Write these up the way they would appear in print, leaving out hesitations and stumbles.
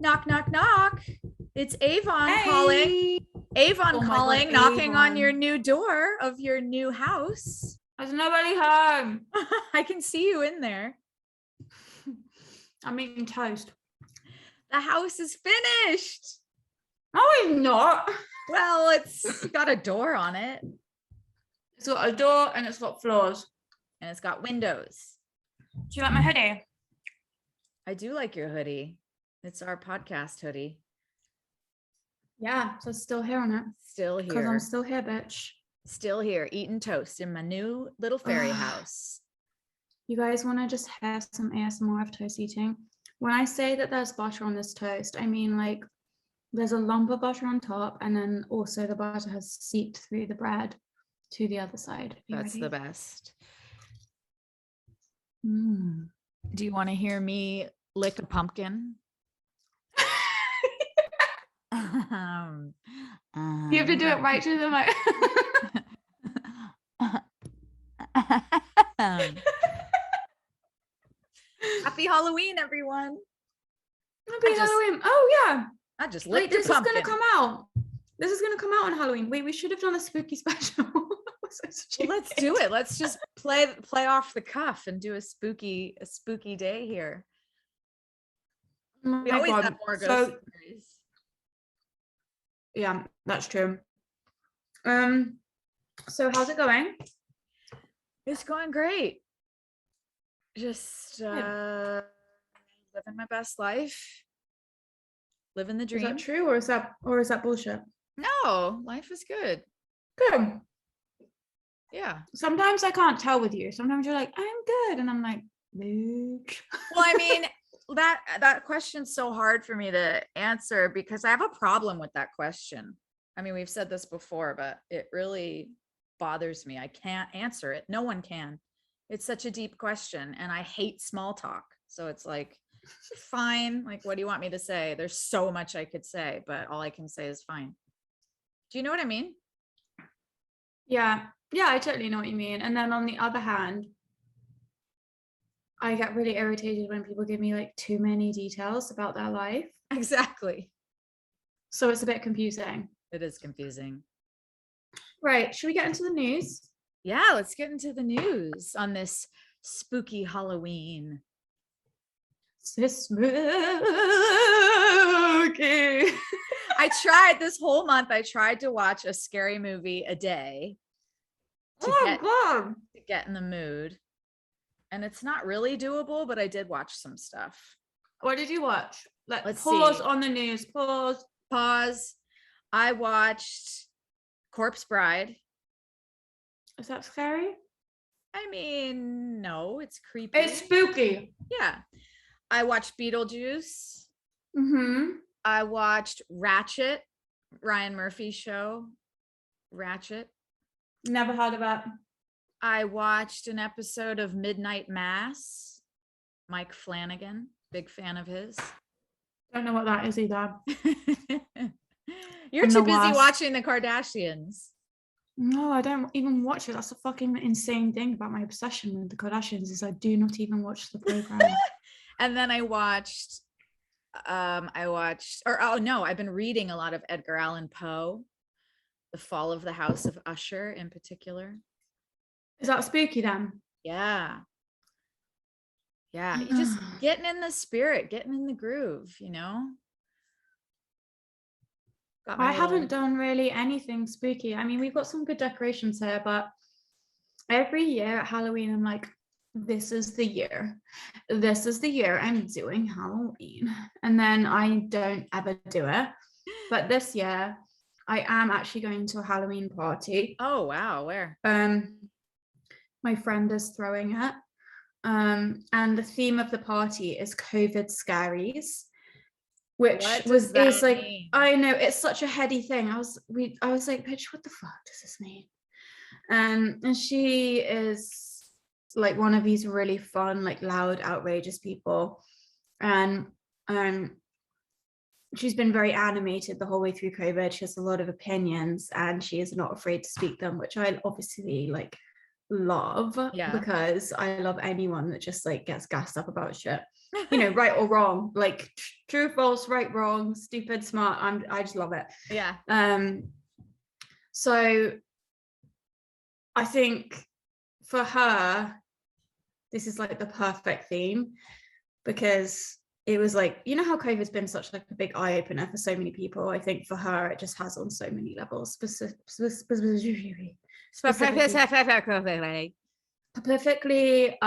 Knock, knock, knock. It's Avon calling. Hey. Avon Oh my calling, God, knocking on Avon. your new door of your new house. There's nobody home. I can see you in there. I'm eating toast. The house is finished. No, it's not. Well, it's got a door on it. It's got a door and it's got floors. And it's got windows. Do you like my hoodie? I do like your hoodie. It's our podcast hoodie. Yeah, so it's still here on it. Still Because here. I'm still here, bitch. Still here, eating toast in my new little fairy house. You guys want to just have some ASMR of toast eating? When I say that there's butter on this toast, I mean like there's a lump of butter on top and then also the butter has seeped through the bread to the other side. That's the best. Mm. Do you want to hear me lick a pumpkin? You have to do it right to the mic. Happy Halloween, everyone. Happy Halloween. Oh, yeah. I just licked this pumpkin. is going to come out. This is going to come out on Halloween. Wait, we should have done a spooky special. Well, let's do it. Let's just play off the cuff and do a spooky day here. We always have more ghost stories. Yeah, that's true. So how's it going? It's going great. Just living my best life. Living the dream. Is that true or is that bullshit? No, life is good. Good. Yeah. Sometimes I can't tell with you. Sometimes you're like, I'm good. And I'm like, bitch. Well, I mean, that question's so hard for me to answer because I have a problem with that question. I mean, we've said this before, but it really bothers me. I can't answer it. No one can. It's such a deep question and I hate small talk. So it's like, fine. Like, what do you want me to say? There's so much I could say, but all I can say is fine. Do you know what I mean? Yeah. Yeah, I totally know what you mean. And then on the other hand, I get really irritated when people give me like too many details about their life. Exactly. So it's a bit confusing. It is confusing. Right. Should we get into the news? Yeah, let's get into the news on this spooky Halloween. This spooky. I tried this whole month. I tried to watch a scary movie a day to get in the mood. And it's not really doable, but I did watch some stuff. What did you watch? Let's pause see. on the news. Pause. I watched Corpse Bride. Is that scary? I mean, no, it's creepy. It's spooky. Yeah. I watched Beetlejuice. Mm-hmm. I watched Ratchet, Ryan Murphy's show. Ratchet. Never heard of it. I watched an episode of Midnight Mass. Mike Flanagan, big fan of his. Don't know what that is either. You're too busy watching the Kardashians. No, I don't even watch it. That's the fucking insane thing about my obsession with the Kardashians is I do not even watch the program. And then I've been reading a lot of Edgar Allan Poe, The Fall of the House of Usher in particular. Is that spooky then? Yeah. Yeah. You just getting in the spirit, getting in the groove, you know? I haven't done really anything spooky. I mean, we've got some good decorations here, but every year at Halloween, I'm like, this is the year. This is the year I'm doing Halloween. And then I don't ever do it. But this year, I am actually going to a Halloween party. Oh, wow. Where? My friend is throwing it. And the theme of the party is COVID scaries. Which is like mean? I know it's such a heady thing. I was like, bitch, what the fuck does this mean? And she is like one of these really fun, like loud, outrageous people. And she's been very animated the whole way through COVID. She has a lot of opinions and she is not afraid to speak them, which I obviously like love, Yeah. because I love anyone that just like gets gassed up about shit. You know, right or wrong, like true, false, right, wrong, stupid, smart. I just love it. Yeah. So I think for her, this is like the perfect theme, because it was like, you know how COVID's been such like a big eye opener for so many people. I think for her, it just has on so many levels. Specifically, Perfectly.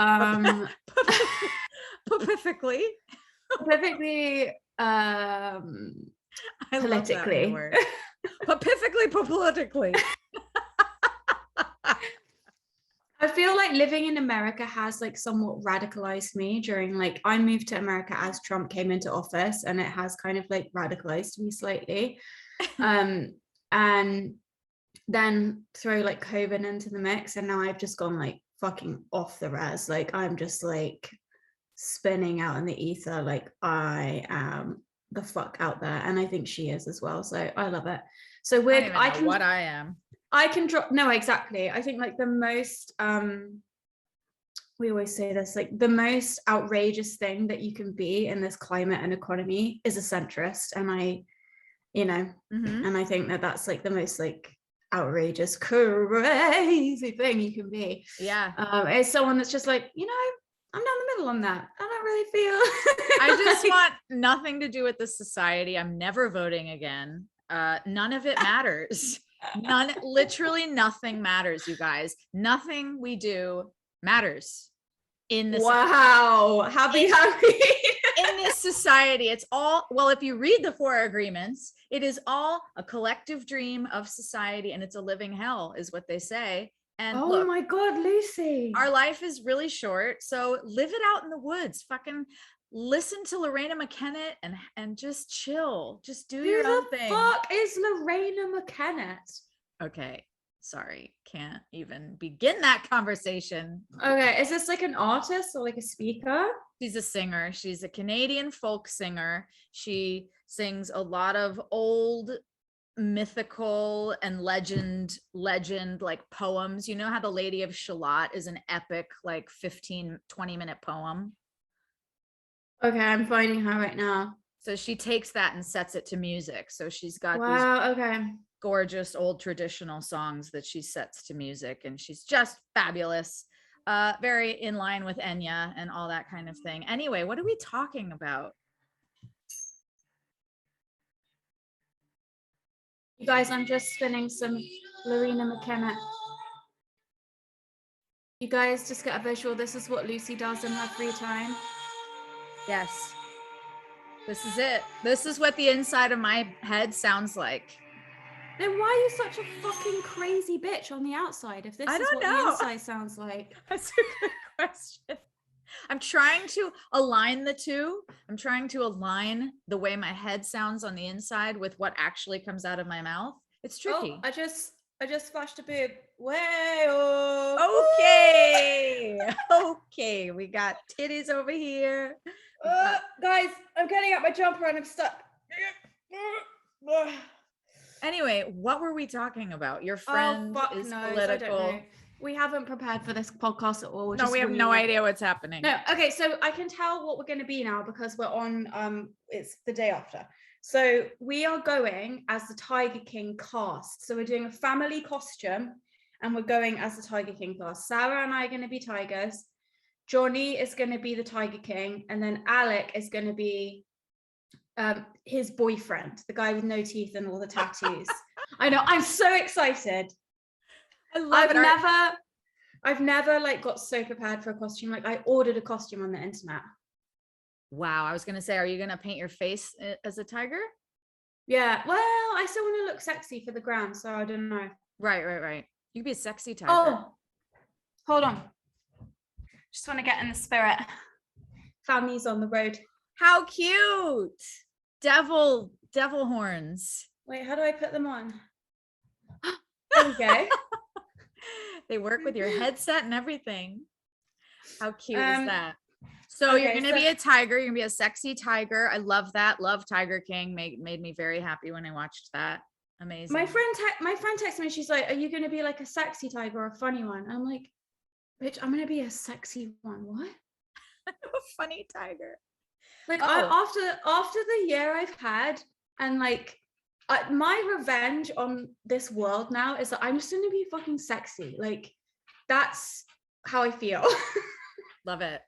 I love that politically. word. Politically. I feel like living in America has like somewhat radicalized me during, like, I moved to America as Trump came into office, and it has kind of like radicalized me slightly. And then throw like COVID into the mix, and now I've just gone like fucking off the res. Like I'm just like spinning out in the ether, like I am the fuck out there, and I think she is as well. So I love it. So I can what I am. I can drop, no, exactly. I think like the most we always say this, like the most outrageous thing that you can be in this climate and economy is a centrist. And I, you know, and I think that that's like the most like outrageous, crazy thing you can be. Yeah. It's someone that's just like, you know, I'm down the middle on that. I don't really feel I just want nothing to do with this society. I'm never voting again. None of it matters. Literally nothing matters, you guys. Nothing we do matters in this. Wow. Happy. In this society, it's all, well, if you read the 4 agreements, it is all a collective dream of society, and it's a living hell, is what they say. And oh look, my God, Lucy. Our life is really short, so live it out in the woods. Fucking listen to Lorena McKennitt and just chill. Just do your own thing. Who the fuck is Lorena McKennitt? Okay, sorry, can't even begin that conversation. Okay, is this like an artist or like a speaker? She's a singer. She's a Canadian folk singer. She sings a lot of old mythical and legend like poems. You know how the Lady of Shalott is an epic like 15-20 minute poem? Okay, I'm finding her right now. So she takes that and sets it to music. So she's got these gorgeous old traditional songs that she sets to music, and she's just fabulous. Very in line with Enya and all that kind of thing. Anyway, what are we talking about? You guys, I'm just spinning some Lorena McKennitt. You guys just get a visual. This is what Lucy does in her free time. Yes. This is it. This is what the inside of my head sounds like. Then why are you such a fucking crazy bitch on the outside if this is what the inside sounds like? That's a good question. I'm trying to align the two. I'm trying to align the way my head sounds on the inside with what actually comes out of my mouth. It's tricky. Oh, I just flashed a boob. Way okay. Okay, we got titties over here. Guys, I'm getting out my jumper and I'm stuck. Anyway, what were we talking about? Your friend is political. We haven't prepared for this podcast at all. No, we have no idea what's happening. No, okay, so I can tell what we're going to be now because we're on, it's the day after. So we are going as the Tiger King cast. So we're doing a family costume and we're going as the Tiger King cast. Sarah and I are going to be tigers. Johnny is going to be the Tiger King. And then Alec is going to be his boyfriend, the guy with no teeth and all the tattoos. I know, I'm so excited. I love it. I've never like got so prepared for a costume. Like I ordered a costume on the internet. Wow. I was going to say, are you going to paint your face as a tiger? Yeah. Well, I still want to look sexy for the gram. So I don't know. Right. You could be a sexy tiger. Oh, hold on. Just want to get in the spirit. Found these on the road. How cute. Devil horns. Wait, how do I put them on? There we go. They work with your headset and everything. How cute is that? So you're going to be a tiger. You're going to be a sexy tiger. I love that. Love Tiger King. Made me very happy when I watched that. Amazing. My friend texted me. She's like, are you going to be like a sexy tiger or a funny one? I'm like, Bitch, I'm gonna be a sexy one. What? A funny tiger. Like Oh. after the year I've had, and like my revenge on this world now is that I'm just gonna be fucking sexy. Like that's how I feel. Love it.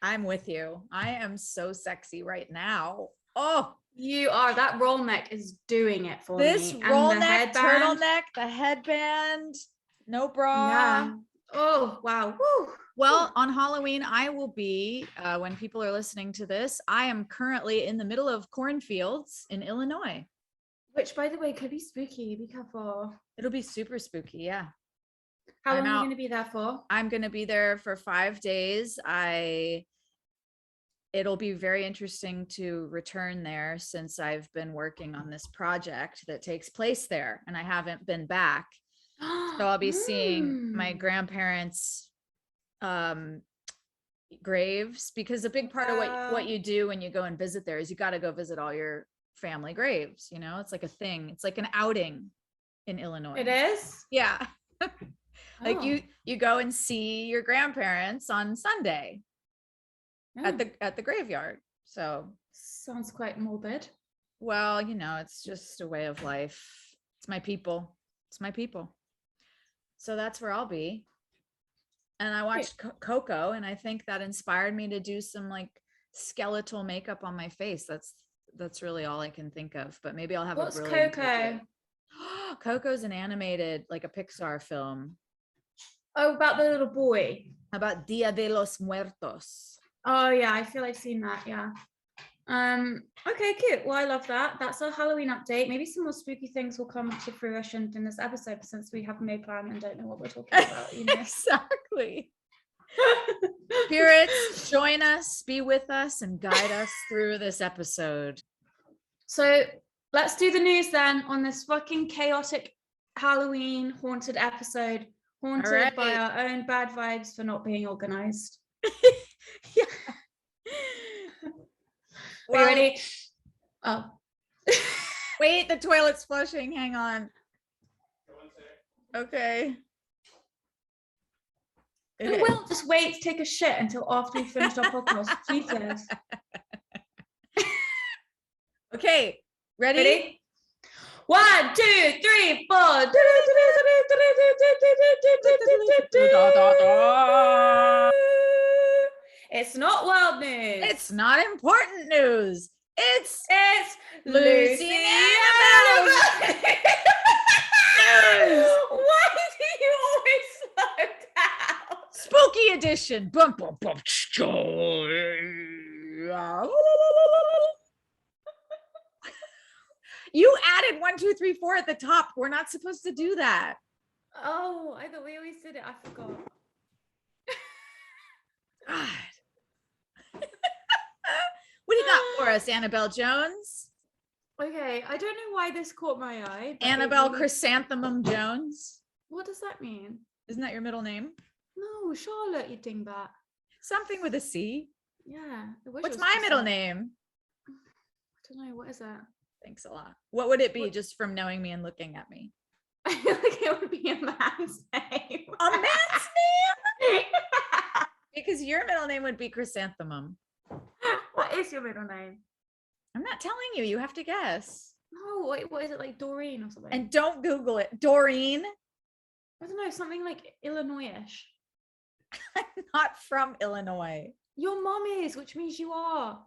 I'm with you. I am so sexy right now. Oh, You are. That roll neck is doing it for this me. And roll the neck, headband. turtleneck, the headband, no bra. Yeah. Oh, wow. Woo. Well, on Halloween, I will be, when people are listening to this, I am currently in the middle of cornfields in Illinois. Which, by the way, could be spooky. Be careful. It'll be super spooky. Yeah. How long are you going to be there for? I'm going to be there for 5 days. It'll be very interesting to return there since I've been working on this project that takes place there and I haven't been back. So I'll be seeing my grandparents' graves, because a big part of what you do when you go and visit there is you got to go visit all your family graves. You know, it's like a thing. It's like an outing in Illinois. It is? Yeah. Like you go and see your grandparents on Sunday at the graveyard. So sounds quite morbid. Well, you know, it's just a way of life. It's my people. It's my people. So that's where I'll be. And I watched Coco, and I think that inspired me to do some like skeletal makeup on my face. That's really all I can think of. But maybe I'll have What's a really Coco? Coco's an animated, like a Pixar film. Oh, about the little boy. About Dia de los Muertos. Oh yeah, I feel I've seen that. Yeah. Okay, cute. Well, I love that. That's our Halloween update. Maybe some more spooky things will come to fruition in this episode since we have no plan and don't know what we're talking about, you know. Exactly. Spirits, join us, be with us, and guide us through this episode. So let's do the news then on this fucking chaotic Halloween haunted episode, haunted by our own bad vibes for not being organized. Yeah. Are you ready? Oh. Wait, the toilet's flushing. Hang on. Okay. Who will just wait to take a shit until after we finished our podcast? Jesus. Okay. Ready? 1, 2, 3, 4. It's not world news. It's not important news. It's Lucy and Annabel. Why do you always slow down? Spooky edition. Bum, bum, bum. You added 1, 2, 3, 4 at the top. We're not supposed to do that. Oh, I thought we always did it. I forgot. God. What do you got for us, Annabel Jones? Okay, I don't know why this caught my eye. Annabel Chrysanthemum Jones. What does that mean? Isn't that your middle name? No, Charlotte, you dingbat. Something with a C. Yeah. What's my middle name? I don't know. What is that? Thanks a lot. What would it be, just from knowing me and looking at me? I feel like it would be a man's name. A man's name? Because your middle name would be Chrysanthemum. What is your middle name? I'm not telling you. You have to guess. No, wait, what is it, like Doreen or something? And don't Google it. Doreen? I don't know, something like Illinois-ish. I'm not from Illinois. Your mom is, which means you are.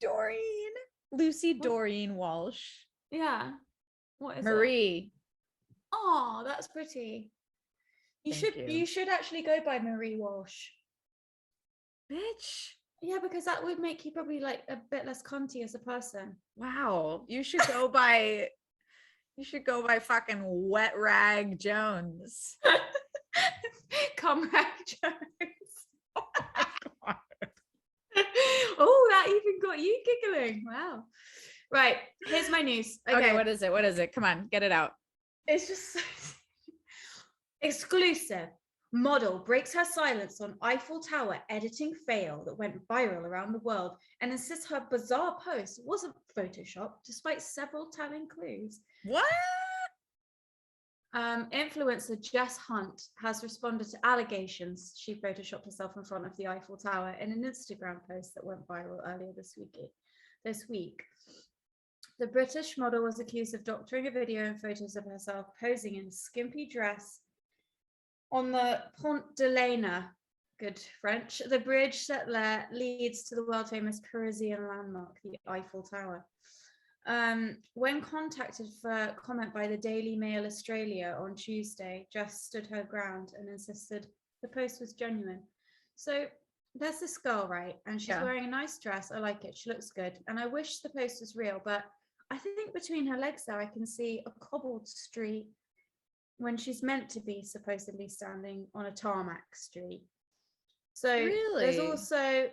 Doreen. Lucy Doreen Walsh. Yeah. What is Marie. Oh, that's pretty. You should actually go by Marie Walsh. Bitch. Yeah, because that would make you probably like a bit less cunty as a person. Wow. You should go by fucking Wet Rag Jones. Comrade Jones. Oh, that even got you giggling. Wow. Right. Here's my news. Okay, what is it? What is it? Come on, get it out. It's just so exclusive. Model breaks her silence on Eiffel Tower editing fail that went viral around the world and insists her bizarre post wasn't Photoshopped despite several telling clues. What? Influencer Jess Hunt has responded to allegations she photoshopped herself in front of the Eiffel Tower in an Instagram post that went viral earlier this week. The British model was accused of doctoring a video and photos of herself posing in a skimpy dress on the Pont de l'Arena, good French, the bridge that leads to the world-famous Parisian landmark, the Eiffel Tower. When contacted for comment by the Daily Mail Australia on Tuesday, Jess stood her ground and insisted the post was genuine. So there's this girl, right? And she's wearing a nice dress. I like it. She looks good. And I wish the post was real, but I think between her legs there, I can see a cobbled street when she's meant to be supposedly standing on a tarmac street. So really?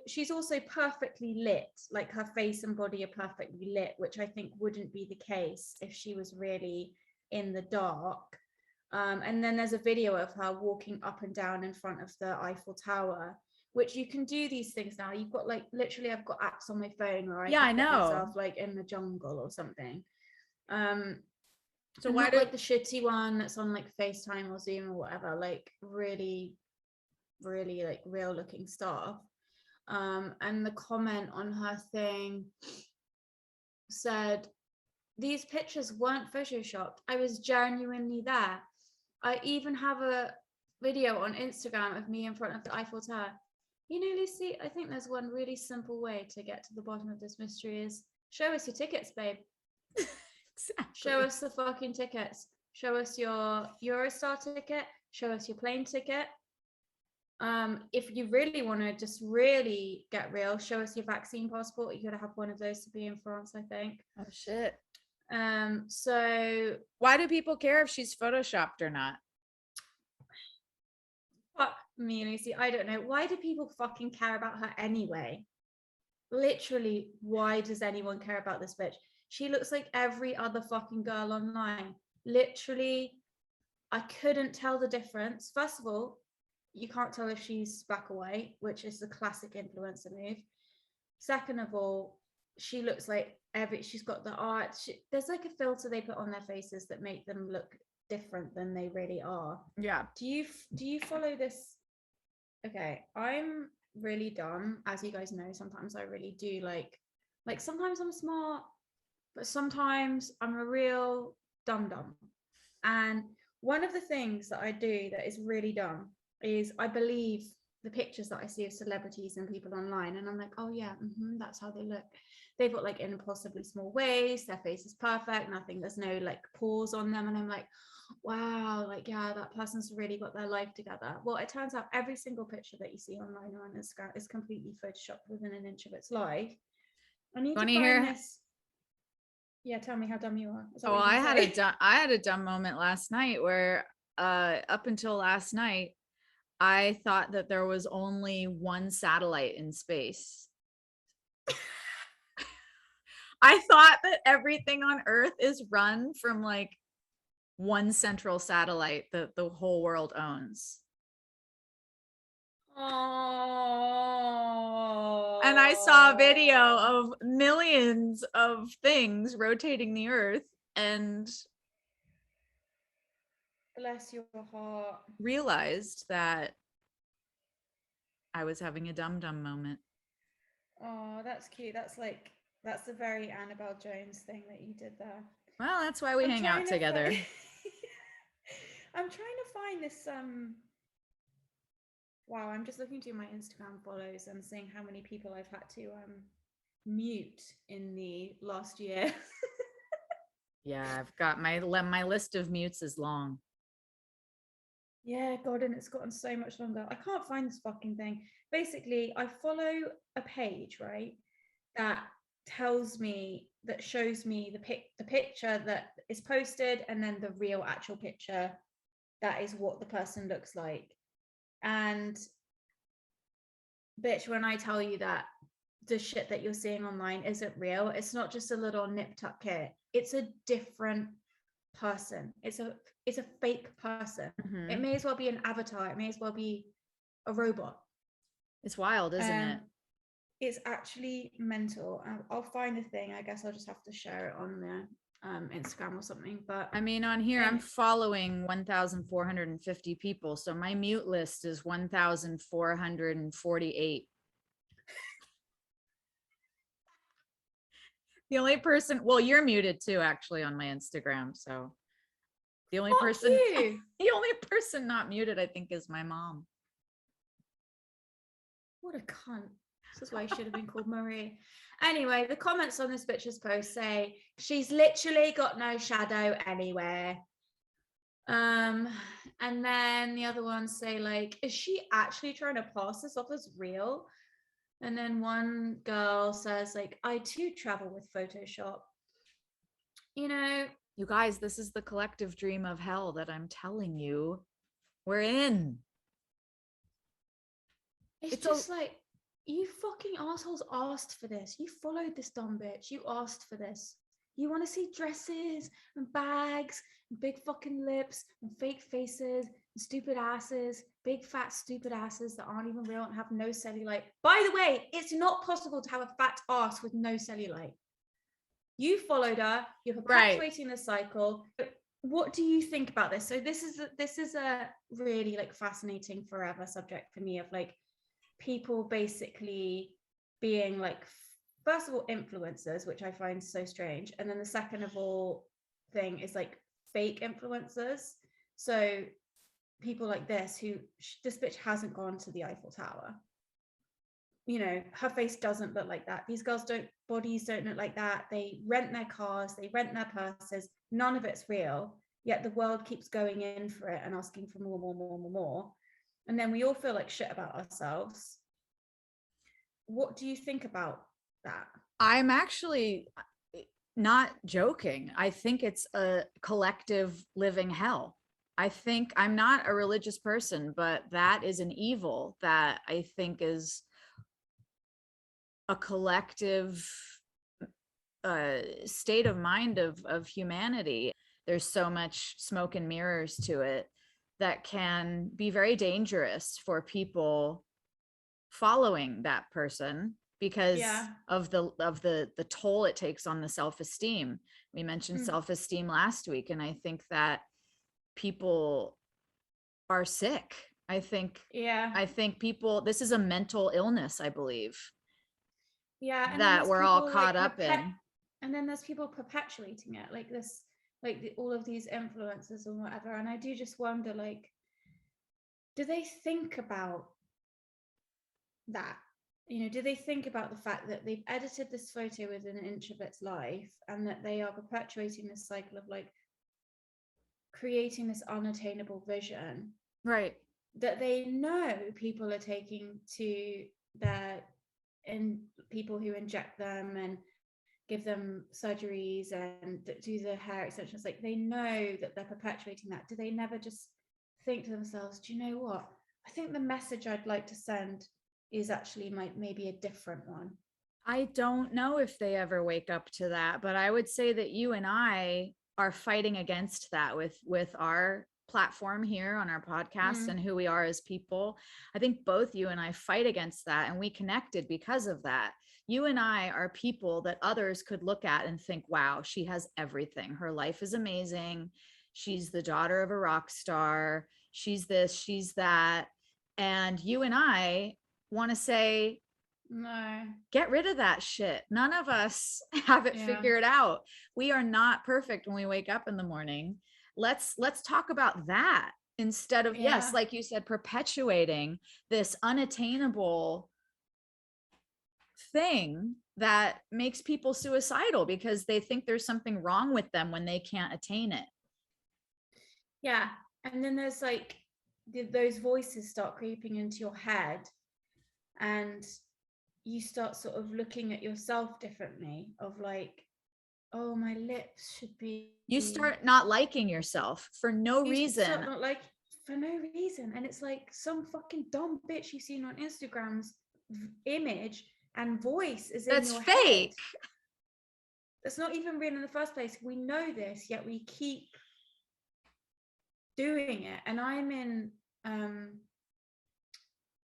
She's also perfectly lit, like her face and body are perfectly lit, which I think wouldn't be the case if she was really in the dark. And then there's a video of her walking up and down in front of the Eiffel Tower, which you can do these things now. You've got like, literally I've got apps on my phone where I can put myself like in the jungle or something. So why not like the shitty one that's on like FaceTime or Zoom or whatever, like really like real looking stuff. And the comment on her thing said, these pictures weren't photoshopped. I was genuinely there. I even have a video on Instagram of me in front of the Eiffel Tower. You know, Lucy, I think there's one really simple way to get to the bottom of this mystery is show us your tickets, babe. Exactly. Show us the fucking tickets. Show us your Eurostar ticket. Show us your plane ticket. If you really want to just really get real, show us your vaccine passport. You gotta have one of those to be in France, I think. Oh shit. So why do people care if she's photoshopped or not? Fuck me, Lucy. I don't know. Why do people fucking care about her anyway? Literally, why does anyone care about this bitch? She looks like every other fucking girl online. Literally, I couldn't tell the difference. First of all, you can't tell if she's back away, which is the classic influencer move. Second of all, she looks like she's got the art. There's like a filter they put on their faces that make them look different than they really are. Yeah. Do you follow this? Okay, I'm really dumb, as you guys know. Sometimes I really do like sometimes I'm smart, but sometimes I'm a real dumb. And one of the things that I do that is really dumb is I believe the pictures that I see of celebrities and people online, and I'm like, oh yeah, that's how they look. They've got like an impossibly small waist, their face is perfect, there's no like pores on them, and I'm like, wow, like yeah, that person's really got their life together. Well, it turns out every single picture that you see online or on Instagram is completely photoshopped within an inch of its life. I need to find this. Yeah, tell me how dumb you are. Oh, I had a dumb moment last night where up until last night I thought that there was only one satellite in space. I thought that everything on Earth is run from like one central satellite that the whole world owns. Oh. And I saw a video of millions of things rotating the Earth and bless your heart. Realized that I was having a dumb moment. Oh, that's cute. That's a very Annabel Jones thing that you did there. Well, that's why we hang out together. I'm trying to find this wow, I'm just looking through my Instagram follows and seeing how many people I've had to mute in the last year. Yeah, I've got my list of mutes is long. Yeah, God, and it's gotten so much longer. I can't find this fucking thing. Basically, I follow a page, right, that shows me the picture that is posted and then the real actual picture that is what the person looks like. And bitch, when I tell you that the shit that you're seeing online isn't real, it's not just a little nipped up kid. It's a different person. It's a fake person. It may as well be an avatar. It may as well be a robot. It's wild, isn't it? It's actually mental. I'll find the thing. I guess I'll just have to share it on there. Instagram or something. But I mean, on here, I'm following 1,450 people. So my mute list is 1,448. The only person, well, you're muted too, actually, on my Instagram. So the only person, the only person not muted, I think, is my mom. What a cunt. This is why she should have been called Marie. Anyway, the comments on this bitch's post say she's literally got no shadow anywhere. And then the other ones say, like, is she actually trying to pass this off as real? And then one girl says, like, I too travel with Photoshop. You know, you guys, this is the collective dream of hell that I'm telling you we're in. It's just like, you fucking assholes asked for this. You followed this dumb bitch. You asked for this. You want to see dresses and bags and big fucking lips and fake faces and stupid asses, big fat stupid asses that aren't even real and have no cellulite. By the way, it's not possible to have a fat ass with no cellulite. You followed her. You're perpetuating the cycle. What do you think about this? So this is a really like fascinating forever subject for me of like people basically being like, first of all, influencers, which I find so strange. And then the second of all thing is like fake influencers. So people like this, this bitch hasn't gone to the Eiffel Tower. You know, her face doesn't look like that. These girls' bodies don't look like that. They rent their cars, they rent their purses. None of it's real. Yet the world keeps going in for it and asking for more. And then we all feel like shit about ourselves. What do you think about that? I'm actually not joking. I think it's a collective living hell. I think I'm not a religious person, but that is an evil that I think is a collective state of mind of humanity. There's so much smoke and mirrors to it that can be very dangerous for people following that person because of the toll it takes on the self-esteem. We mentioned self-esteem last week, and I think that people are sick. I think people, this is a mental illness, I believe. Yeah, that we're all caught up in. And then there's people perpetuating it, like this, like all of these influencers and whatever. And I do just wonder, like, do they think about that? You know, do they think about the fact that they've edited this photo within an inch of its life and that they are perpetuating this cycle of like creating this unattainable vision, right, that they know people are taking to their, and people who inject them and give them surgeries and do the hair extensions, like they know that they're perpetuating that. Do they never just think to themselves, do you know what, I think the message I'd like to send is actually maybe a different one? I don't know if they ever wake up to that, but I would say that you and I are fighting against that with our platform here on our podcast and who we are as people. I think both you and I fight against that, and we connected because of that. You and I are people that others could look at and think, wow, she has everything. Her life is amazing. She's the daughter of a rock star. She's this, she's that. And you and I want to say, no, get rid of that shit. None of us have it figured out. We are not perfect when we wake up in the morning. Let's talk about that instead of, yes, like you said, perpetuating this unattainable thing that makes people suicidal because they think there's something wrong with them when they can't attain it. Yeah. And then there's like those voices start creeping into your head, and you start sort of looking at yourself differently, of like, oh, my lips should be, you start not liking yourself for no reason. Not like for no reason. And it's like some fucking dumb bitch you've seen on Instagram's image and voice is in your fake head. That's not even real in the first place. We know this, yet we keep doing it. And I'm in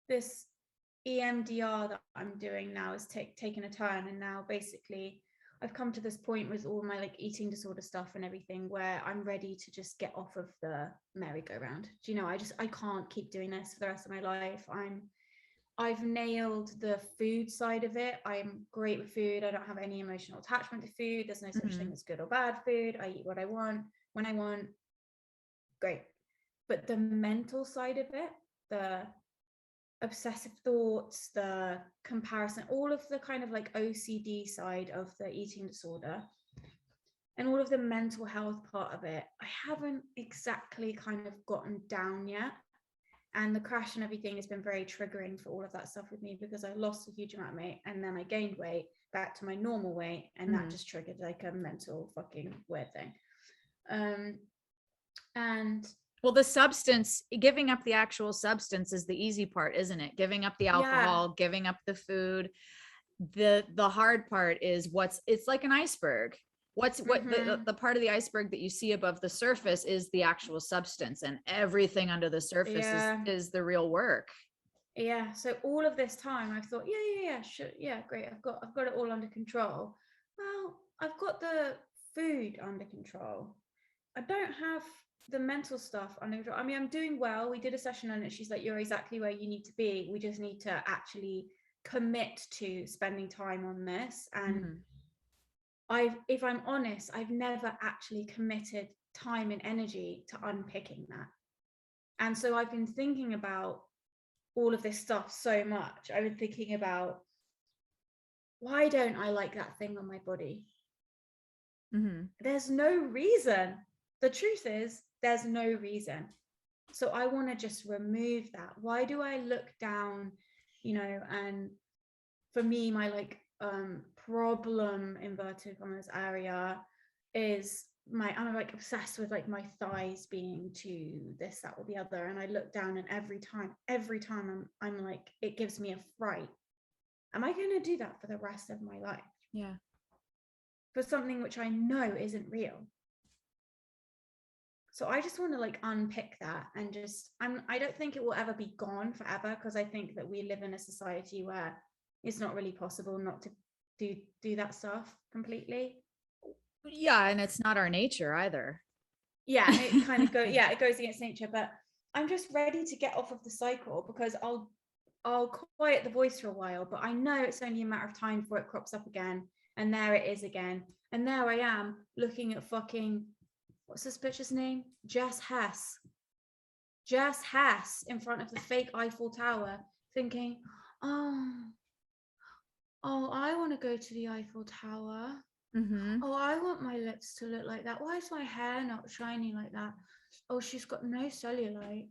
this EMDR that I'm doing now is taking a turn, and now basically I've come to this point with all my like eating disorder stuff and everything where I'm ready to just get off of the merry-go-round. Do you know, I can't keep doing this for the rest of my life. I've nailed the food side of it. I'm great with food. I don't have any emotional attachment to food. There's no such thing as good or bad food. I eat what I want when I want. Great. But the mental side of it, the obsessive thoughts, the comparison, all of the kind of like OCD side of the eating disorder and all of the mental health part of it, I haven't exactly kind of gotten down yet. And the crash and everything has been very triggering for all of that stuff with me, because I lost a huge amount of weight and then I gained weight back to my normal weight, and that just triggered like a mental fucking weird thing. And well, the substance, giving up the actual substance is the easy part, isn't it? Giving up the alcohol, giving up the food. The hard part is it's like an iceberg. The part of the iceberg that you see above the surface is the actual substance, and everything under the surface is the real work. Yeah. So all of this time I've thought, sure, great. I've got it all under control. Well, I've got the food under control. I don't have the mental stuff under control. I mean, I'm doing well. We did a session on it. She's like, you're exactly where you need to be. We just need to actually commit to spending time on this. And if I'm honest, I've never actually committed time and energy to unpicking that. And so I've been thinking about all of this stuff so much. I've been thinking about, why don't I like that thing on my body? There's no reason. The truth is, there's no reason. So I want to just remove that. Why do I look down, and for me, my like problem, inverted commas, area is I'm like obsessed with like my thighs being to this, that, or the other. And I look down, and every time I'm like, it gives me a fright. Am I going to do that for the rest of my life? Yeah. For something which I know isn't real. So I just want to like unpick that, and I don't think it will ever be gone forever, because I think that we live in a society where it's not really possible not to do that stuff completely. Yeah, and it's not our nature either. Yeah, it kind of it goes against nature, but I'm just ready to get off of the cycle, because I'll quiet the voice for a while, but I know it's only a matter of time before it crops up again, and there it is again. And there I am looking at fucking, what's this bitch's name? Jess Hess in front of the fake Eiffel Tower, thinking, oh, I want to go to the Eiffel Tower. Oh, I want my lips to look like that. Why is my hair not shiny like that? Oh, she's got no cellulite.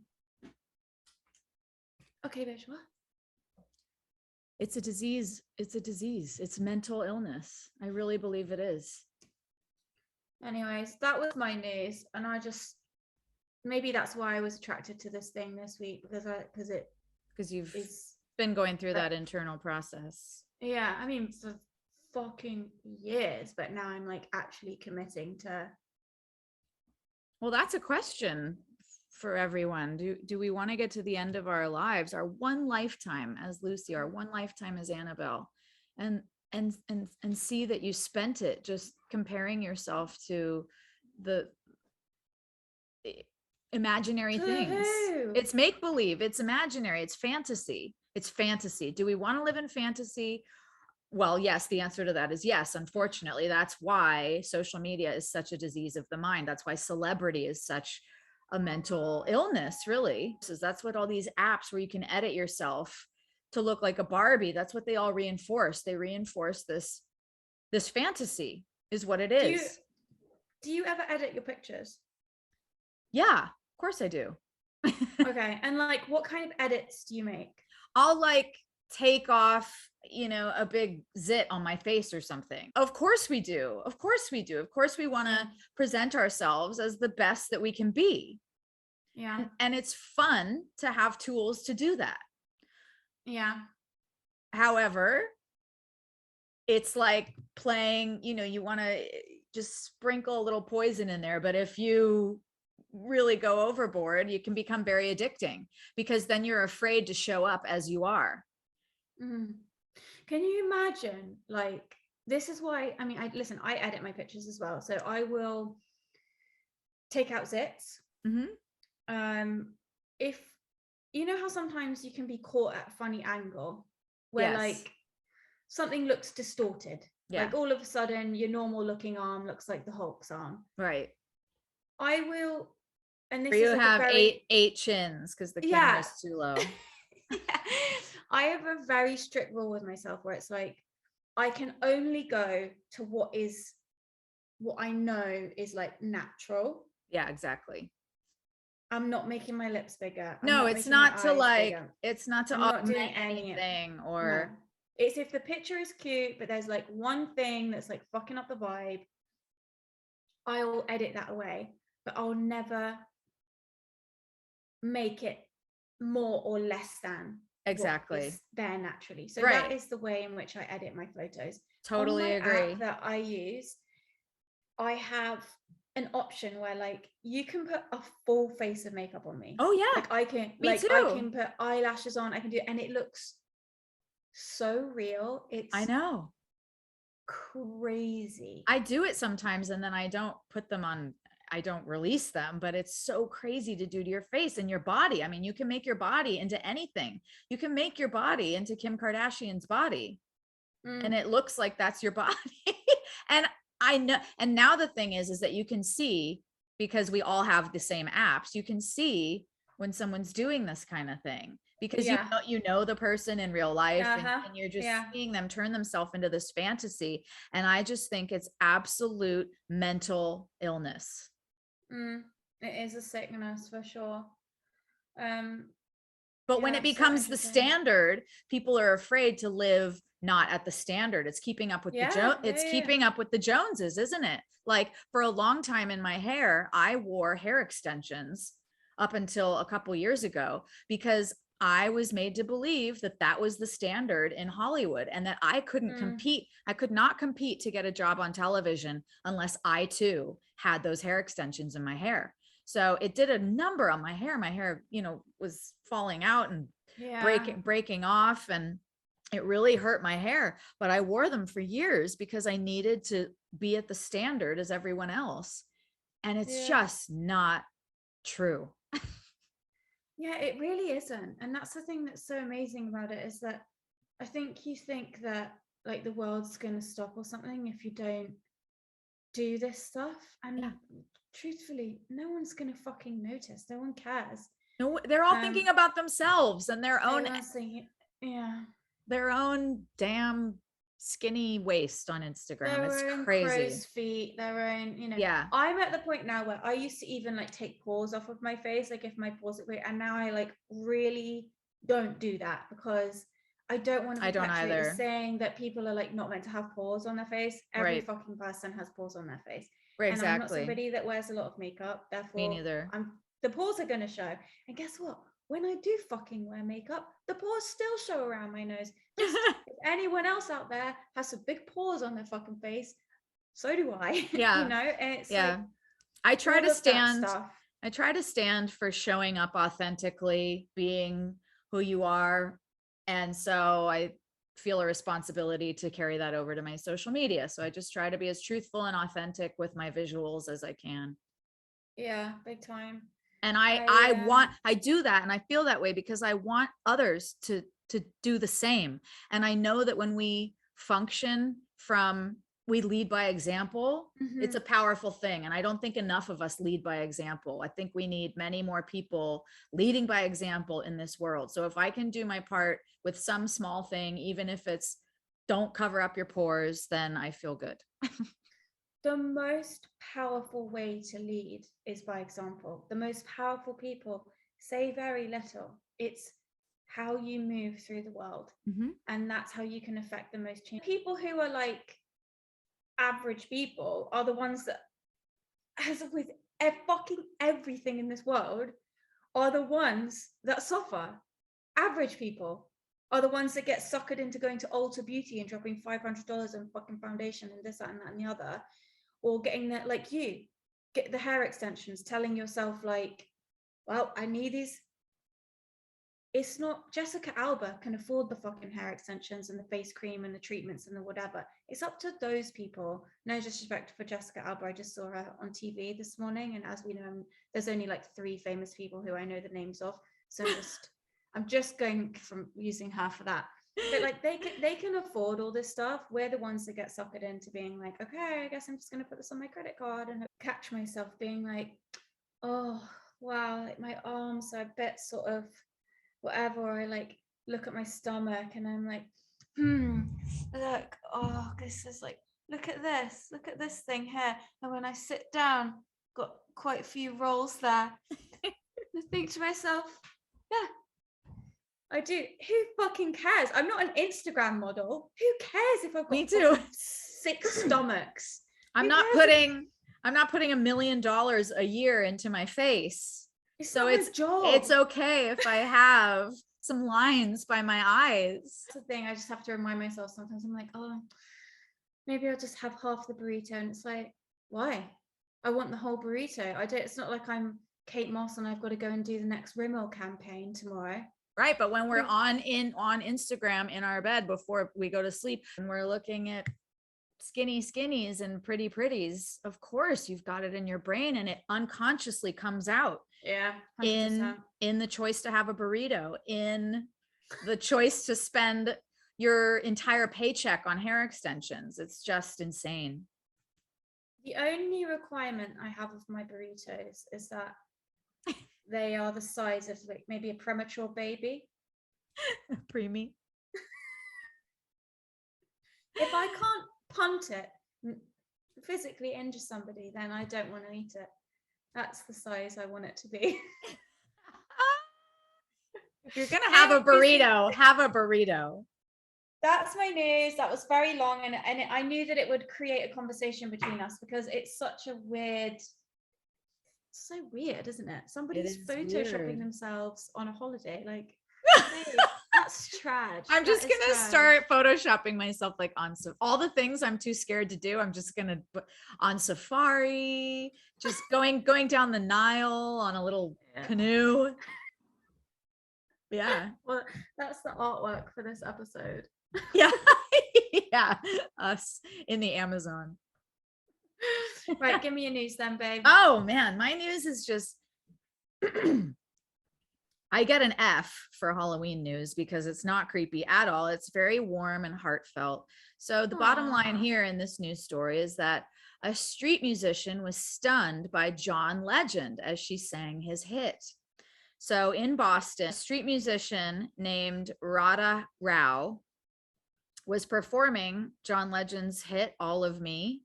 Okay, bitch, what? It's a disease. It's mental illness. I really believe it is. Anyways, that was my news, and maybe that's why I was attracted to this thing this week, because you've been going through that internal process. Yeah, I mean, for fucking years, but now I'm like actually committing to. Well, that's a question for everyone. Do we want to get to the end of our lives, our one lifetime as Lucy, our one lifetime as Annabel, and see that you spent it just comparing yourself to the imaginary things? It's make-believe, it's imaginary, it's fantasy. Do we want to live in fantasy? Well, yes, the answer to that is yes. Unfortunately, that's why social media is such a disease of the mind. That's why celebrity is such a mental illness, really. So that's what all these apps where you can edit yourself to look like a Barbie, that's what they all reinforce. They reinforce this fantasy is what it is. Do you ever edit your pictures? Yeah, of course I do. Okay. And like, what kind of edits do you make? I'll like take off, a big zit on my face or something. Of course we do. Of course we want to present ourselves as the best that we can be. Yeah. And it's fun to have tools to do that. Yeah. However, it's like playing, you want to just sprinkle a little poison in there. But if you really go overboard, you can become very addicting, because then you're afraid to show up as you are. Can you imagine like this is why, I mean, I edit my pictures as well. So I will take out zits. If you know how sometimes you can be caught at a funny angle where like something looks distorted. Like all of a sudden your normal looking arm looks like the Hulk's arm. Right. I will, and this or you is like have a very eight chins because the camera's too low. I have a very strict rule with myself where it's like I can only go to what I know is like natural. Yeah, exactly. I'm not making my lips bigger. No, it's not to like, it's not to I'm not doing anything or. No. It's if the picture is cute, but there's like one thing that's like fucking up the vibe, I'll edit that away, but I'll never make it more or less than exactly there naturally. So that is the way in which I edit my photos. Totally agree. App that I use, I have an option where like you can put a full face of makeup on me. Oh yeah, like I can me too. I can put eyelashes on, I can do, and it looks so real. It's, I know, crazy. I do it sometimes and then I don't put them on, I don't release them, but it's so crazy to do to your face and your body. I mean, you can make your body into anything. You can make your body into Kim Kardashian's body and it looks like that's your body. And I know, and now the thing is that you can see, because we all have the same apps, you can see when someone's doing this kind of thing, because you know the person in real life and you're just seeing them turn themselves into this fantasy. And I just think it's absolute mental illness. It is a sickness for sure. But when it becomes the standard, people are afraid to live not at the standard. It's keeping up with keeping up with the Joneses, isn't it? Like for a long time in my hair, I wore hair extensions up until a couple years ago because I was made to believe that that was the standard in Hollywood and that I couldn't compete. I could not compete to get a job on television unless I too had those hair extensions in my hair. So it did a number on my hair. My hair, you know, was falling out and breaking off, and it really hurt my hair, but I wore them for years because I needed to be at the standard as everyone else. And it's just not true. Yeah, it really isn't. And that's the thing that's so amazing about it, is that I think you think that like the world's going to stop or something if you don't do this stuff. And truthfully, no one's going to fucking notice. No one cares. No, they're all thinking about themselves and their own, their own damn skinny waist on Instagram. Their it's own crazy. Crow's feet, their own, you know. I'm at the point now where I used to even like take pores off of my face, like if my pores look weird, and now I like really don't do that because I don't want to perpetuate saying that people are like not meant to have pores on their face. Every fucking person has pores on their face. And I'm not somebody that wears a lot of makeup, therefore me neither. The pores are going to show. And guess what? When I do fucking wear makeup, the pores still show around my nose. Just if anyone else out there has some big pores on their fucking face, so do I. Yeah. You know, and it's like, I try to stand for showing up authentically, being who you are. And so I feel a responsibility to carry that over to my social media. So I just try to be as truthful and authentic with my visuals as I can. Yeah, big time. And I do that. And I feel that way because I want others to do the same. And I know that when we function we lead by example, it's a powerful thing. And I don't think enough of us lead by example. I think we need many more people leading by example in this world. So if I can do my part with some small thing, even if it's don't cover up your pores, then I feel good. The most powerful way to lead is by example. The most powerful people say very little. It's how you move through the world. And that's how you can affect the most change. People who are like average people are the ones that, as with fucking everything in this world, are the ones that suffer. Average people are the ones that get suckered into going to Ulta Beauty and dropping $500 on fucking foundation and this, that, and that, and the other. Or getting that, like you, get the hair extensions, telling yourself like, well, I need these it's not, Jessica Alba can afford the fucking hair extensions and the face cream and the treatments and the whatever. It's up to those people. No disrespect for Jessica Alba. I just saw her on TV this morning, and as we know, there's only like 3 famous people who I know the names of. So I'm just going from using her for that. But like they can afford all this stuff. We're the ones that get suckered into being like, okay, I guess I'm just gonna put this on my credit card, and catch myself being like, oh wow, like my arms are a bit sort of whatever. Or I like look at my stomach and I'm like, look, oh, this is like, look at this thing here. And when I sit down, got quite a few rolls there. I think to myself, yeah, I do. Who fucking cares? I'm not an Instagram model. Who cares if I've got Me too. 6 stomachs? I'm not putting $1 million a year into my face. So it's okay if I have some lines by my eyes. That's the thing. I just have to remind myself sometimes. I'm like, oh, maybe I'll just have half the burrito. And it's like, why? I want the whole burrito. It's not like I'm Kate Moss and I've got to go and do the next Rimmel campaign tomorrow. Right. But when we're on Instagram in our bed before we go to sleep and we're looking at skinnies and pretties, of course you've got it in your brain and it unconsciously comes out. Yeah. 100%. In the choice to have a burrito, in the choice to spend your entire paycheck on hair extensions. It's just insane. The only requirement I have of my burritos is that they are the size of like maybe a premature baby. Preemie. If I can't punt it, physically injure somebody, then I don't want to eat it. That's the size I want it to be. If you're gonna have a burrito, have a burrito. That's my news. That was very long, and I knew that it would create a conversation between us because it's such a weird. It's so weird, isn't it? Somebody's photoshopping themselves on a holiday, like. Hey, that's trash. I'm just gonna start photoshopping myself like on all the things I'm too scared to do. I'm just gonna on safari, just going down the Nile on a little canoe. Yeah. Well, that's the artwork for this episode. Yeah. Yeah. Us in the Amazon. Right, give me your news then, babe. Oh man, my news is just I get an F for Halloween news because it's not creepy at all. It's very warm and heartfelt. So the bottom line here in this news story is that a street musician was stunned by John Legend as she sang his hit. So in Boston, a street musician named Radha Rao was performing John Legend's hit, All of Me,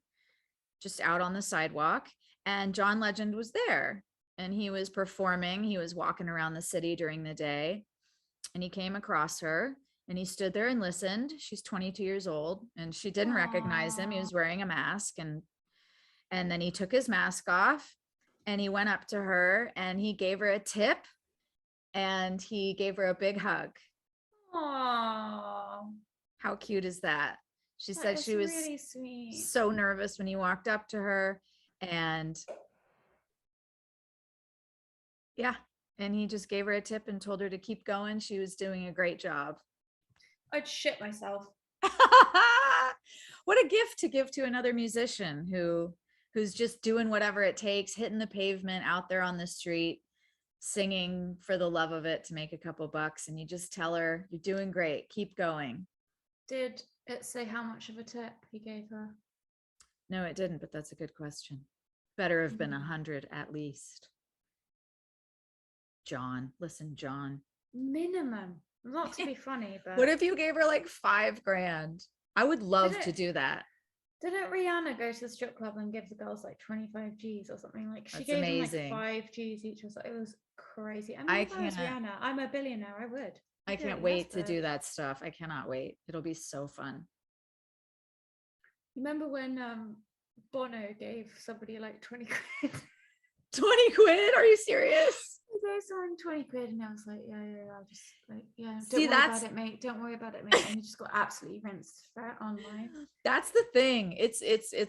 just out on the sidewalk. And John Legend was there. And he was performing, he was walking around the city during the day, and he came across her and he stood there and listened. She's 22 years old and she didn't recognize him. He was wearing a mask, and then he took his mask off and he went up to her and he gave her a tip and he gave her a big hug. Aww. How cute is that? She said she was really sweet. So nervous when he walked up to her, and yeah. And he just gave her a tip and told her to keep going. She was doing a great job. I'd shit myself. What a gift to give to another musician who's just doing whatever it takes, hitting the pavement out there on the street, singing for the love of it to make a couple bucks. And you just tell her, you're doing great. Keep going. Did it say how much of a tip he gave her? No, it didn't, but that's a good question. Better have been 100 at least. John, listen, John. Minimum. Not to be funny, but what if you gave her like $5,000? I would love to do that. Didn't Rihanna go to the strip club and give the girls like 25 G's or something? Like she That's gave amazing. them like 5 G's each. It was crazy. I mean, if I was Rihanna, I'm a billionaire. I would. I can't wait to do that stuff. I cannot wait. It'll be so fun. Remember when Bono gave somebody like 20 quid? 20 quid? Are you serious? He gave someone 20 quid and I was like, yeah, I'll just like, yeah, don't worry about it, mate. Don't worry about it, mate. And he just got absolutely rinsed for it online. That's the thing. It's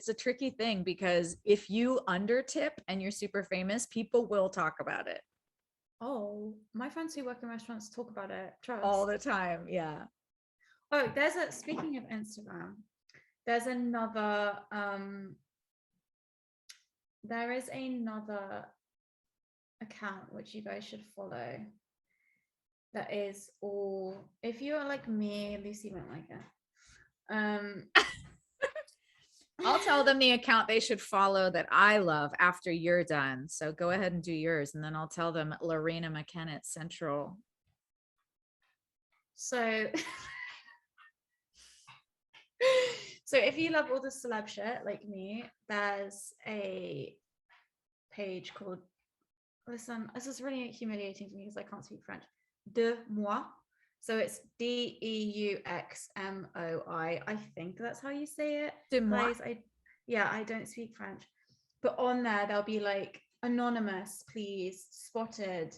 a tricky thing because if you under tip and you're super famous, people will talk about it. Oh, my friends who work in restaurants talk about it. Trust. All the time. Yeah. Oh, speaking of Instagram, there's another there is another account which you guys should follow. That is all, if you're like me, Lucy won't like it. I'll tell them the account they should follow that I love after you're done. So go ahead and do yours, and then I'll tell them Lorena McKenna Central. So so if you love all the celeb shit like me, there's a page called, listen, this is really humiliating for me because I can't speak French. De moi. So it's Deuxmoi. I think that's how you say it. De moi? Guys, I don't speak French. But on there, there'll be like, anonymous, please, spotted,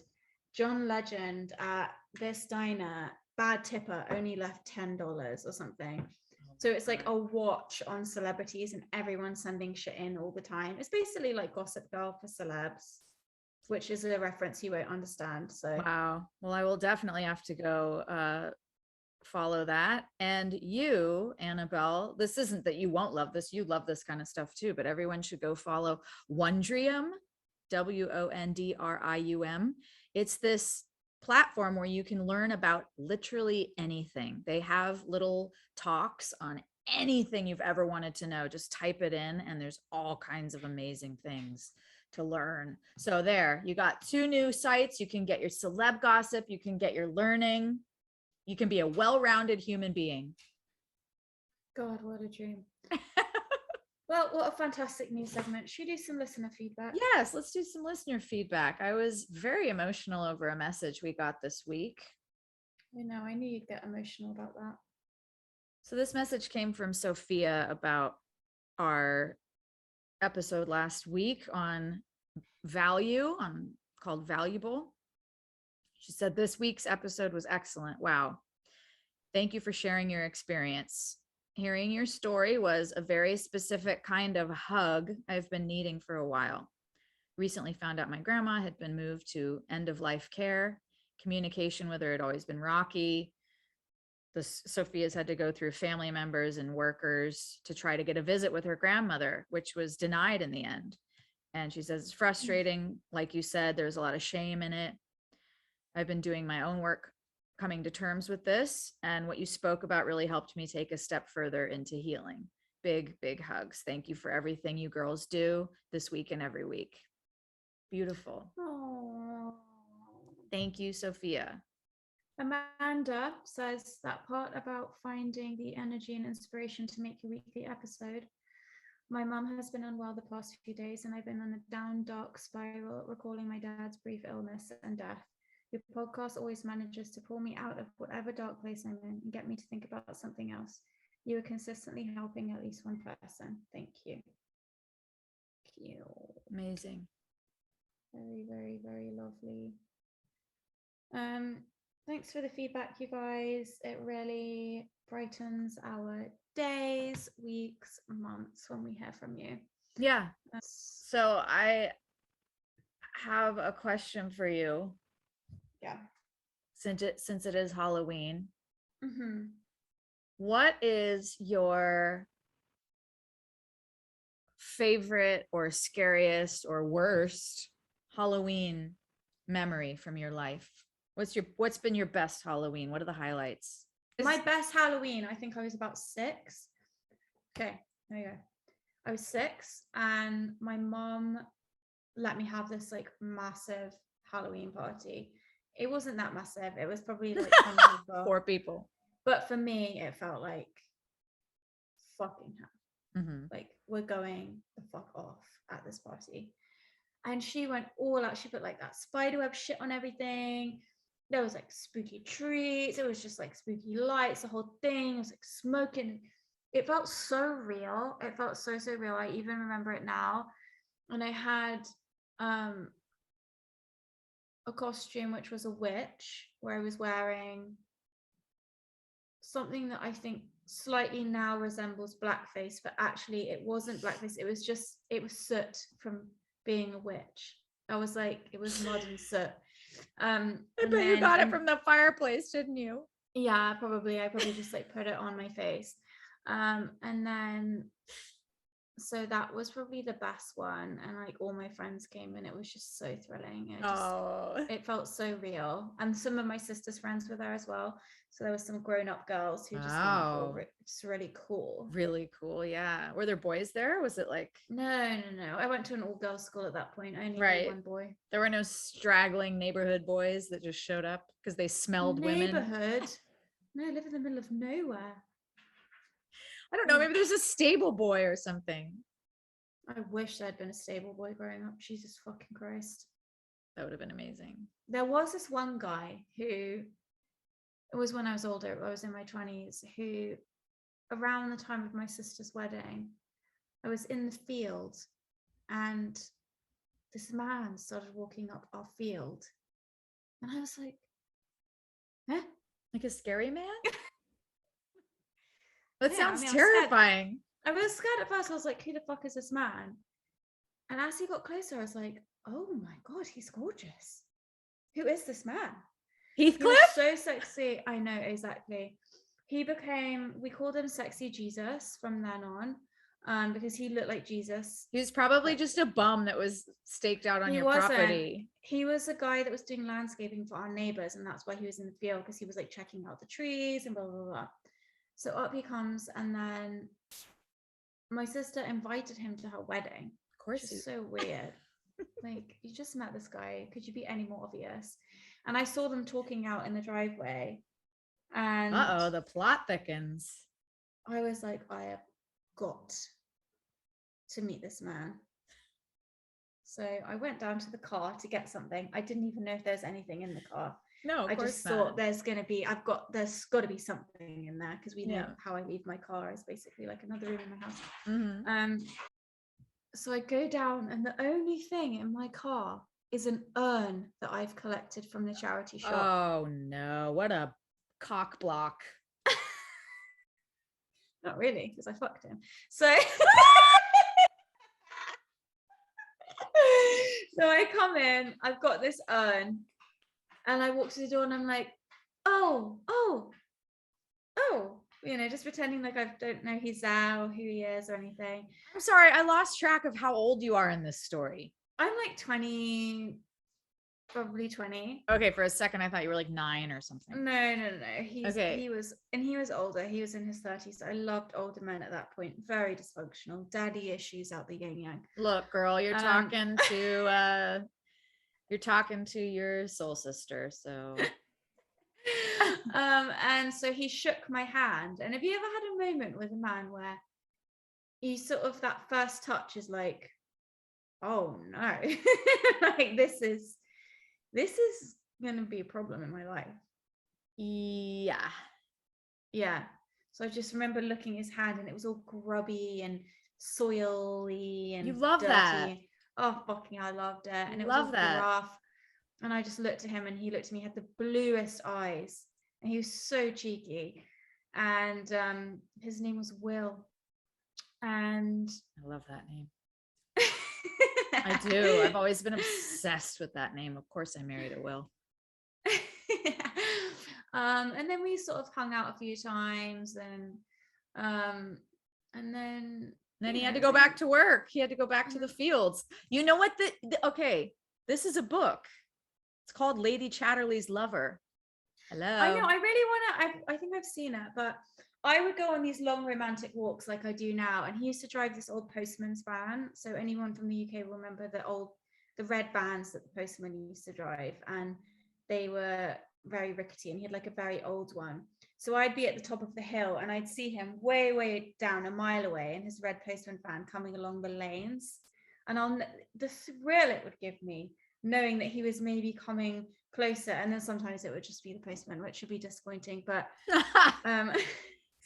John Legend at this diner, bad tipper, only left $10 or something. So it's like a watch on celebrities and everyone sending shit in all the time. It's basically like Gossip Girl for celebs, which is a reference you won't understand. So wow. Well, I will definitely have to go follow that. And you, Annabelle, this isn't that you won't love this. You love this kind of stuff too, but everyone should go follow Wondrium, Wondrium. It's this platform where you can learn about literally anything. They have little talks on anything you've ever wanted to know. Just type it in and there's all kinds of amazing things to learn. So there, you got 2 new sites. You can get your celeb gossip, you can get your learning. You can be a well-rounded human being. God, what a dream. Well, what a fantastic new segment. Should we do some listener feedback? Yes, let's do some listener feedback. I was very emotional over a message we got this week. I know, I knew you'd get emotional about that. So this message came from Sophia about our episode last week on value, called Valuable. She said, this week's episode was excellent. Wow. Thank you for sharing your experience. Hearing your story was a very specific kind of hug I've been needing for a while. Recently found out my grandma had been moved to end-of-life care. Communication with her had always been rocky. The Sophia's had to go through family members and workers to try to get a visit with her grandmother, which was denied in the end. And she says, it's frustrating. Like you said, there's a lot of shame in it. I've been doing my own work coming to terms with this, and what you spoke about really helped me take a step further into healing. Big, big hugs. Thank you for everything you girls do this week and every week. Beautiful. Aww. Thank you, Sophia. Amanda says that part about finding the energy and inspiration to make your weekly episode. My mum has been unwell the past few days, and I've been on a down dark spiral, recalling my dad's brief illness and death. Your podcast always manages to pull me out of whatever dark place I'm in and get me to think about something else. You are consistently helping at least one person. Thank you. Thank you. Amazing. Very, very, very lovely. Thanks for the feedback, you guys. It really brightens our days, weeks, months when we hear from you. Yeah. So I have a question for you. Yeah. Since it is Halloween, Mm-hmm. what is your favorite or scariest or worst Halloween memory from your life? What's been your best Halloween? What are the highlights? My best Halloween, I think I was about 6. Okay, there you go. I was 6 and my mom let me have this like massive Halloween party. It wasn't that massive. It was probably like 10 people. 4 people. But for me, it felt like fucking hell. Mm-hmm. Like, we're going the fuck off at this party. And she went all out. She put like that spiderweb shit on everything. There was like spooky trees. It was just like spooky lights. The whole thing was like smoking. It felt so real. It felt so real. I even remember it now. And I had a costume which was a witch, where I was wearing something that I think slightly now resembles blackface, but actually it wasn't blackface. It was soot from being a witch. I was like, it was mud and soot. I bet you got it from the fireplace, didn't you? Yeah, probably. I probably just like put it on my face. And then so that was probably the best one, and like all my friends came and it was just so thrilling. It felt so real, and some of my sister's friends were there as well, so there was some grown-up girls who just think it's really cool. Yeah, were there boys there? Was it like no, I went to an all-girls school at that point. I only knew one boy. There were no straggling neighborhood boys that just showed up because they smelled women. No, I live in the middle of nowhere. I don't know, maybe there's a stable boy or something. I wish there'd been a stable boy growing up. Jesus fucking Christ. That would have been amazing. There was this one guy who, it was when I was older, I was in my 20s, who around the time of my sister's wedding, I was in the field and this man started walking up our field. And I was like, huh? Like a scary man? That sounds terrifying. I was scared at first. I was like, who the fuck is this man? And as he got closer, I was like, oh my God, he's gorgeous. Who is this man? Heathcliff? He was so sexy. I know, exactly. We called him Sexy Jesus from then on, because he looked like Jesus. He was probably just a bum that was staked out on your property. He was a guy that was doing landscaping for our neighbors, and that's why he was in the field, because he was like checking out the trees and blah, blah, blah. So up he comes, and then my sister invited him to her wedding. Of course. Which is so weird. Like, you just met this guy. Could you be any more obvious? And I saw them talking out in the driveway. And the plot thickens. I was like, I have got to meet this man. So I went down to the car to get something. I didn't even know if there's anything in the car. No, I just thought there's got to be something in there, because we know how I leave my car is basically like another room in my house. Mm-hmm. So I go down, and the only thing in my car is an urn that I've collected from the charity shop. Oh no, what a cock block. Not really, because I fucked him. So so I come in, I've got this urn, and I walk to the door, and I'm like, oh, just pretending like I don't know he's there or who he is or anything. I'm sorry, I lost track of how old you are in this story. I'm like 20, probably 20. Okay, for a second I thought you were like 9 or something. No. He was older. He was in his 30s. I loved older men at that point. Very dysfunctional, daddy issues out the yin-yang. Look, girl, you're talking to your soul sister, so and so he shook my hand. And have you ever had a moment with a man where you sort of, that first touch is like, oh no, like this is gonna be a problem in my life? Yeah. So I just remember looking at his hand, and it was all grubby and soily and you love dirty. That oh fucking I loved it. And it was all rough. And I just looked at him, and he looked at me, had the bluest eyes, and he was so cheeky. And his name was Will. And I love that name. I do. I've always been obsessed with that name. Of course I married a Will. And then we sort of hung out a few times, and then he had to go back to work. He had to go back to the fields. You know what? Okay, this is a book. It's called Lady Chatterley's Lover. Hello. I know. I really want to. I think I've seen it, but I would go on these long romantic walks like I do now. And he used to drive this old postman's van. So anyone from the UK will remember the red vans that the postman used to drive, and they were very rickety, and he had like a very old one. So I'd be at the top of the hill, and I'd see him way, way down a mile away in his red postman van coming along the lanes. And the thrill it would give me, knowing that he was maybe coming closer, and then sometimes it would just be the postman, which would be disappointing. But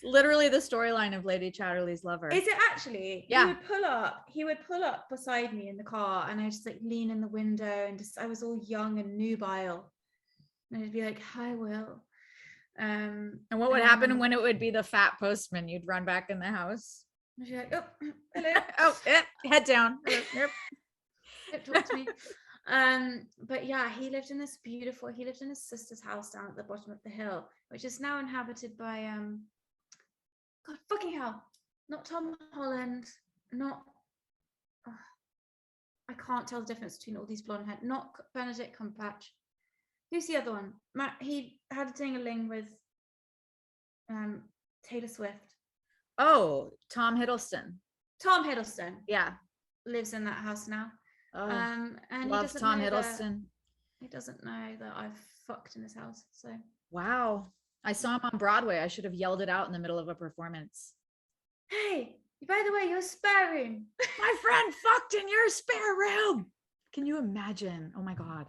literally the storyline of Lady Chatterley's Lover. Is it actually? Yeah. He would pull up beside me in the car, and I just like lean in the window, and I was all young and nubile, and I'd be like, hi, Will. And what would happen when it would be the fat postman? You'd run back in the house. I'd be like, oh, hello. Oh, head down. Yep. Talk to me. But yeah, he lived in his sister's house down at the bottom of the hill, which is now inhabited by God fucking hell, not Tom Holland, not I can't tell the difference between all these blonde hair, not Benedict Cumberbatch. Who's the other one? He had a ding-a-ling with Taylor Swift. Oh, Tom Hiddleston. Tom Hiddleston. Yeah. Lives in that house now. Oh, And love Tom Hiddleston. He doesn't know that I've fucked in his house. So wow. I saw him on Broadway. I should have yelled it out in the middle of a performance. Hey, by the way, your spare room. My friend fucked in your spare room. Can you imagine? Oh my God.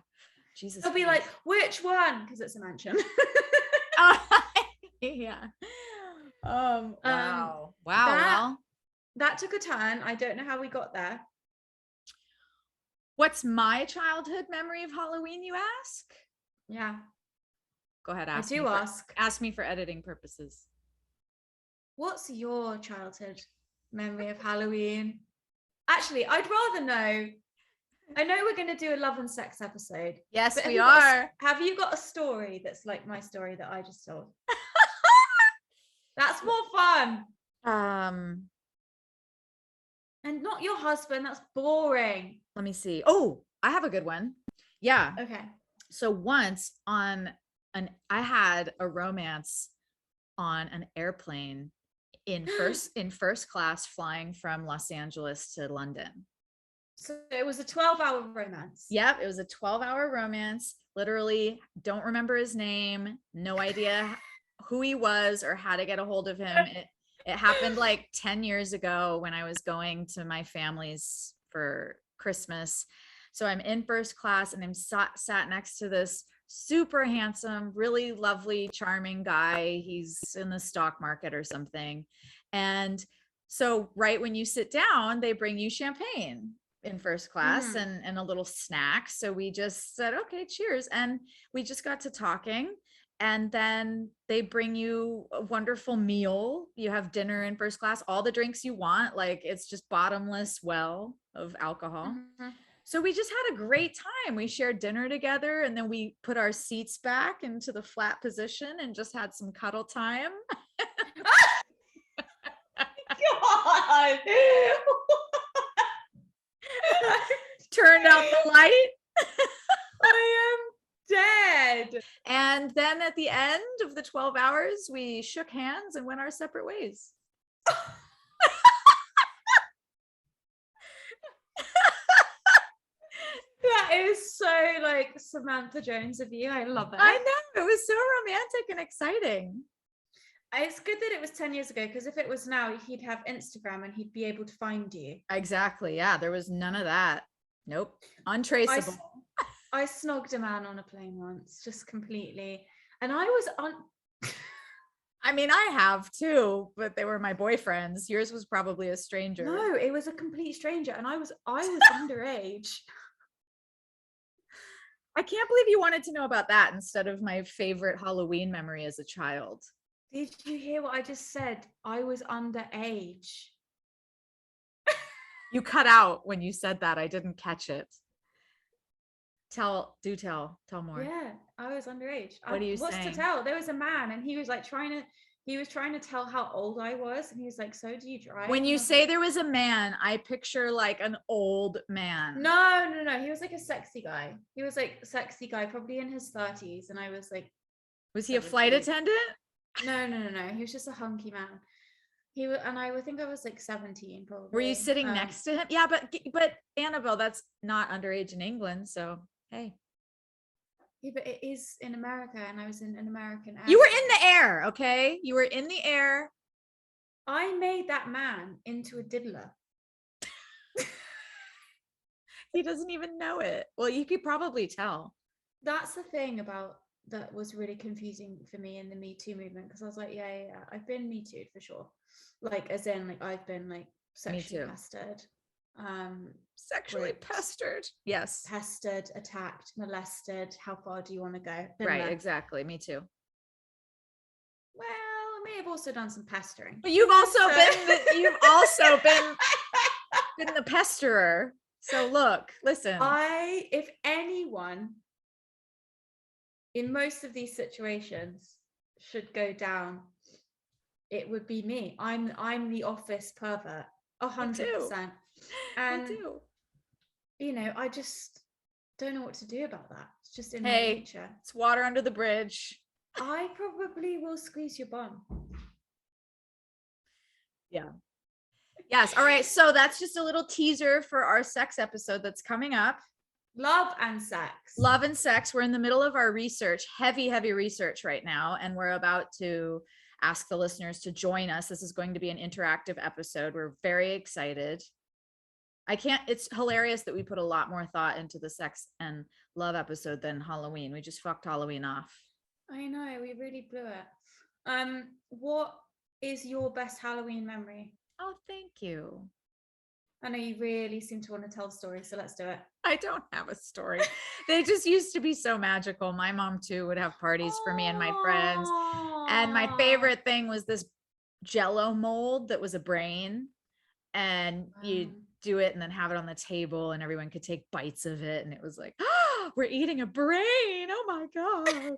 Jesus. He'll be like, which one? Because it's a mansion. Yeah. Wow. Wow. That took a turn. I don't know how we got there. What's my childhood memory of Halloween, you ask? Yeah. Go ahead. Ask me for editing purposes. What's your childhood memory of Halloween? Actually, I'd rather know. I know we're going to do a love and sex episode. Yes, we are. Have you got a story that's like my story that I just told? That's more fun. And not your husband. That's boring. Let me see. Oh, I have a good one. Yeah. Okay. So once I had a romance on an airplane in first class flying from Los Angeles to London. So it was a 12-hour romance. Yep, it was a 12-hour romance. Literally, don't remember his name. No idea who he was or how to get a hold of him. It happened like 10 years ago when I was going to my family's for Christmas. So I'm in first class and I'm sat next to this super handsome, really lovely, charming guy. He's in the stock market or something. And so right when you sit down, they bring you champagne in first class and a little snack. So we just said, okay, cheers. And we just got to talking. And then they bring you a wonderful meal. You have dinner in first class, all the drinks you want. Like it's just bottomless well of alcohol. Mm-hmm. So we just had a great time. We shared dinner together and then we put our seats back into the flat position and just had some cuddle time. God. Turned out the light. I am dead. And then at the end of the 12 hours, we shook hands and went our separate ways. That is so like Samantha Jones of you. I love it. I know. It was so romantic and exciting. It's good that it was 10 years ago, because if it was now, he'd have Instagram and he'd be able to find you. Exactly. Yeah. There was none of that. Nope. Untraceable. I snogged a man on a plane once, just completely. And I was I mean, I have too, but they were my boyfriends. Yours was probably a stranger. No, it was a complete stranger. And I was underage. I can't believe you wanted to know about that instead of my favorite Halloween memory as a child. Did you hear what I just said? I was underage. You cut out when you said that. I didn't catch it. Tell more. Yeah, I was underage. What are you saying? What's to tell? There was a man and he was like trying to tell how old I was. And he was like, so do you drive? When you say there was a man, I picture like an old man. No. He was like a sexy guy. He was like a sexy guy, probably in his 30s. And I was like, was he a flight attendant? No. He was just a hunky man. I think I was like 17 probably. Were you sitting next to him? Yeah, but Annabel, that's not underage in England. So, hey. Yeah, but it is in America and I was in an American air. You were in the air, okay? You were in the air. I made that man into a diddler. He doesn't even know it. Well, you could probably tell. That's the thing that was really confusing for me in the Me Too movement, because I was like, yeah, I've been Me Too'd for sure. Like, as in, like, I've been like sexually pestered. Sexually pestered. Yes. Pestered, attacked, molested. How far do you want to go? Right, exactly. Me too. Well, I may have also done some pestering. But you've also been the pesterer. So look, listen. If anyone in most of these situations should go down, it would be me. I'm the office pervert, 100%. And Me too. you know, I just don't know what to do about that. It's just in my Hey, nature. it's water under the bridge. I probably will squeeze your bum. Yeah. Yes. All right. So that's just a little teaser for our sex episode that's coming up. Love and sex. Love and sex. We're in the middle of our research, heavy research right now. And we're about to ask the listeners to join us. This is going to be an interactive episode. We're very excited. It's hilarious that we put a lot more thought into the sex and love episode than Halloween. We just fucked Halloween off. I know, we really blew it. What is your best Halloween memory? Oh, thank you. I know you really seem to want to tell a story, so let's do it. I don't have a story. They just used to be so magical. My mom too would have parties for me and my friends. And my favorite thing was this Jello mold that was a brain. And you do it and then have it on the table and everyone could take bites of it. And it was like, oh, we're eating a brain. Oh my God.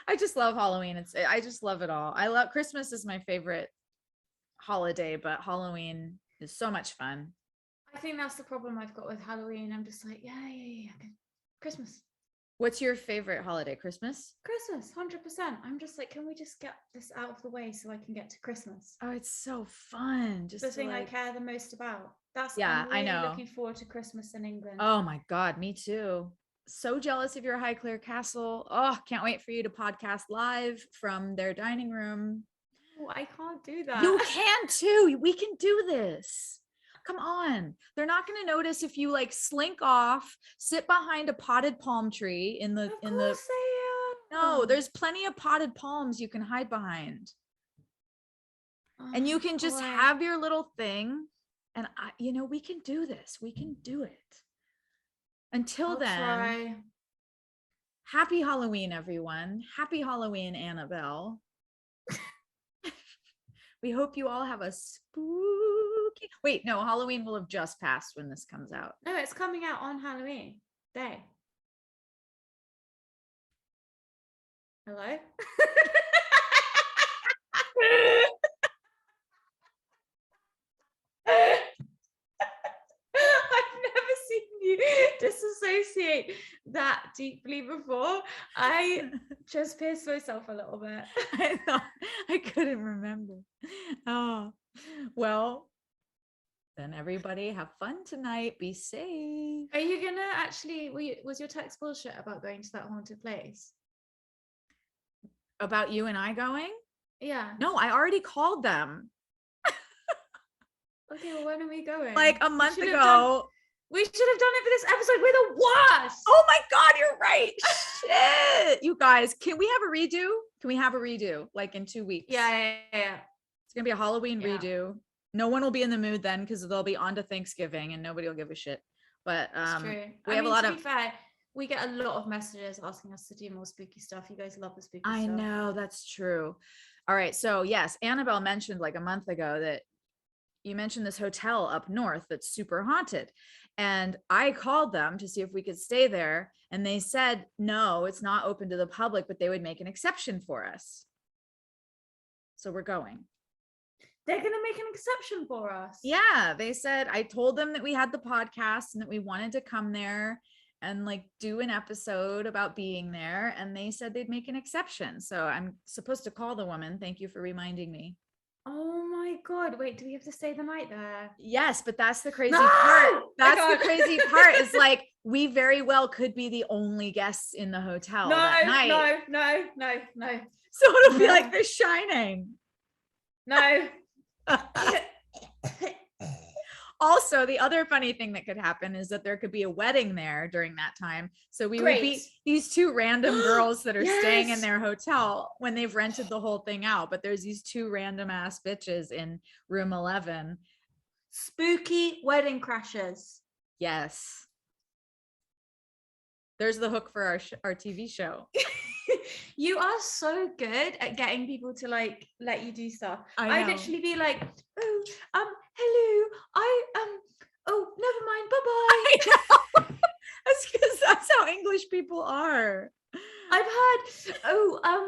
I just love Halloween. I just love it all. Christmas is my favorite holiday, but Halloween is so much fun. I think that's the problem I've got with Halloween. I'm just like, yeah. Christmas. What's your favorite holiday? Christmas? Christmas, 100%. I'm just like, can we just get this out of the way so I can get to Christmas? Oh, it's so fun. Just the thing I care the most about. I'm really I know. looking forward to Christmas in England. Oh my God, me too. So jealous of your Highclere Castle. Oh, can't wait for you to podcast live from their dining room. Oh, I can't do that. You can too. We can do this. Come on. They're not going to notice if you like slink off, sit behind a potted palm tree in the No, there's plenty of potted palms you can hide behind. And you can just have your little thing. And we can do this. We can do it. Until then, happy Halloween, everyone. Happy Halloween, Annabel. We hope you all have a spooky... Wait, no, Halloween will have just passed when this comes out. No, it's coming out on Halloween Day. Hello? I've never seen you disassociate that deeply before. I just pissed myself a little bit. I thought I couldn't remember. Oh, well, then everybody have fun tonight. Be safe. Are you gonna actually, was your text bullshit about going to that haunted place? About you and I going? Yeah. No, I already called them. Okay, well, when are we going? Like a month ago. We should have done it for this episode. We're the worst. Oh my God, you're right. Shit. You guys, can we have a redo? Can we have a redo like in 2 weeks? Yeah. It's going to be a Halloween redo. No one will be in the mood then because they'll be on to Thanksgiving and nobody will give a shit. But true. We have a lot to of... be fair, we get a lot of messages asking us to do more spooky stuff. You guys love the spooky stuff. I know, that's true. All right. So yes, Annabelle mentioned like a month ago that you mentioned this hotel up north that's super haunted. And I called them to see if we could stay there. And they said, no, it's not open to the public, but they would make an exception for us. So we're going. They're going to make an exception for us. Yeah. They said, I told them that we had the podcast and that we wanted to come there and like do an episode about being there. And they said they'd make an exception. So I'm supposed to call the woman. Thank you for reminding me. Oh my God. Wait, do we have to stay the night there? Yes, but that's the crazy part. That's the crazy part is like, we very well could be the only guests in the hotel that night. No. So it'll be like The Shining. No. Also, the other funny thing that could happen is that there could be a wedding there during that time. So we would be these two random girls that are staying in their hotel when they've rented the whole thing out. But there's these two random ass bitches in room 11. Spooky wedding crashers. Yes. There's the hook for our TV show. You are so good at getting people to like let you do stuff. I know. literally be like, oh, hello, oh, never mind, bye-bye. I know. That's because that's how English people are. I've heard, I've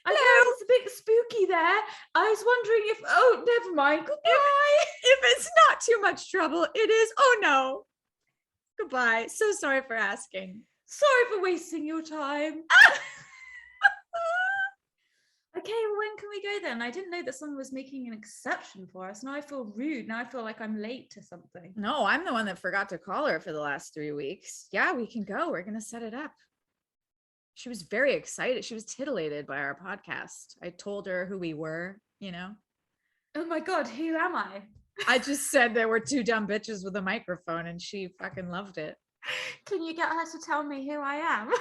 heard it's a bit spooky there. I was wondering if, oh, never mind, goodbye. If it's not too much trouble, it is. Oh no. Goodbye. So sorry for asking. Sorry for wasting your time. Okay, well, when can we go then? I didn't know that someone was making an exception for us. Now I feel rude. Now I feel like I'm late to something. No, I'm the one that forgot to call her for the last 3 weeks. Yeah, we can go. We're going to set it up. She was very excited. She was titillated by our podcast. I told her who we were, you know. Oh my God, who am I? I just said that we're two dumb bitches with a microphone and she fucking loved it. Can you get her to tell me who I am?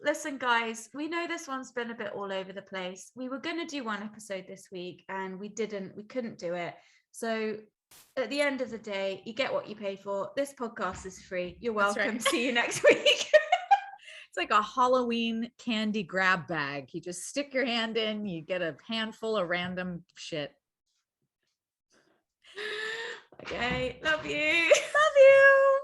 Listen, guys, we know this one's been a bit all over the place. We were going to do one episode this week and we couldn't do it. So at the end of the day, you get what you pay for. This podcast is free. You're welcome. Right. See you next week. It's like a Halloween candy grab bag. You just stick your hand in, you get a handful of random shit. Okay, love you. Love you.